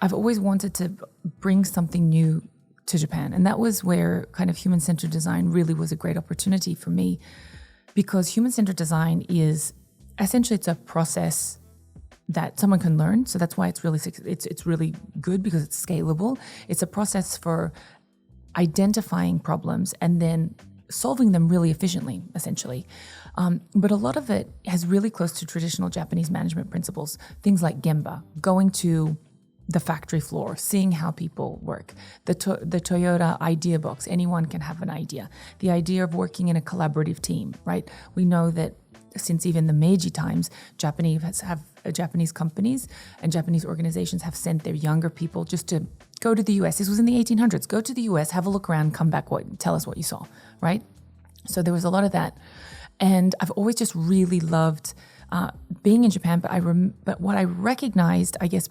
I've always wanted to bring something new to Japan. And that was where kind of human-centered design really was a great opportunity for me, because human-centered design is essentially, it's a process that someone can learn. So that's why it's really good, because it's scalable. It's a process for identifying problems and then solving them really efficiently, essentially. But a lot of it has really close to traditional Japanese management principles, things like gemba, going to the factory floor, seeing how people work, the Toyota idea box, anyone can have an idea, the idea of working in a collaborative team, right? We know that since even the Meiji times, Japanese companies and Japanese organizations have sent their younger people just to go to the US. This was in the 1800s. Go to the US, have a look around, come back, tell us what you saw, right? So there was a lot of that. And I've always just really loved being in Japan, but what I recognized, I guess,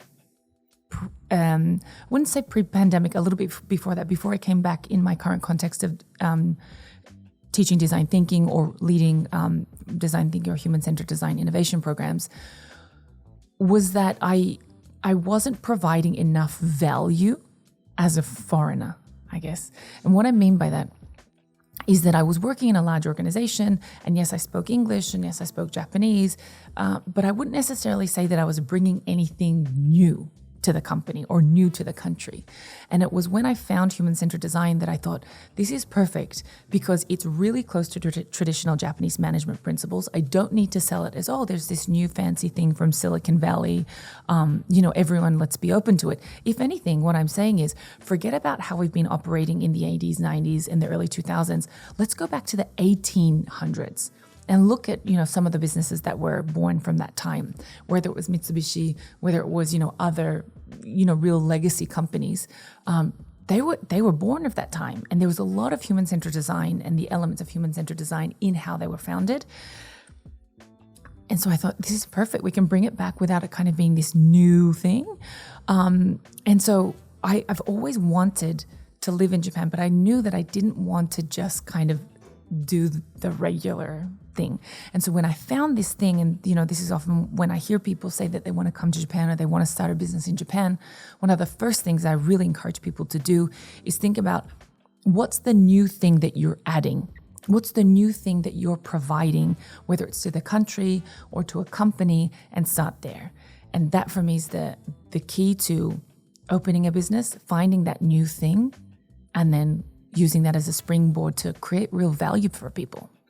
I wouldn't say pre-pandemic, a little bit before that, before I came back in my current context of teaching design thinking or leading design thinking or human-centered design innovation programs, was that I wasn't providing enough value as a foreigner, I guess. And what I mean by that is that I was working in a large organization, and yes, I spoke English, and yes, I spoke Japanese, but I wouldn't necessarily say that I was bringing anything new to the company or new to the country. And it was when I found human-centered design that I thought, this is perfect, because it's really close to traditional Japanese management principles. I don't need to sell it as, there's this new fancy thing from Silicon Valley. Everyone, let's be open to it. If anything, what I'm saying is, forget about how we've been operating in the 80s, 90s, and the early 2000s. Let's go back to the 1800s. And look at, some of the businesses that were born from that time, whether it was Mitsubishi, whether it was, other, real legacy companies. They were born of that time. And there was a lot of human-centered design and the elements of human-centered design in how they were founded. And so I thought, this is perfect. We can bring it back without it kind of being this new thing. And so I've always wanted to live in Japan, but I knew that I didn't want to just kind of do the regular thing. And so when I found this thing, and this is often when I hear people say that they want to come to Japan or they want to start a business in Japan, one of the first things I really encourage people to do is think about, what's the new thing that you're adding? What's the new thing that you're providing, whether it's to the country or to a company, and start there. And that for me is the key to opening a business, finding that new thing, and then using that as a springboard to create real value for people.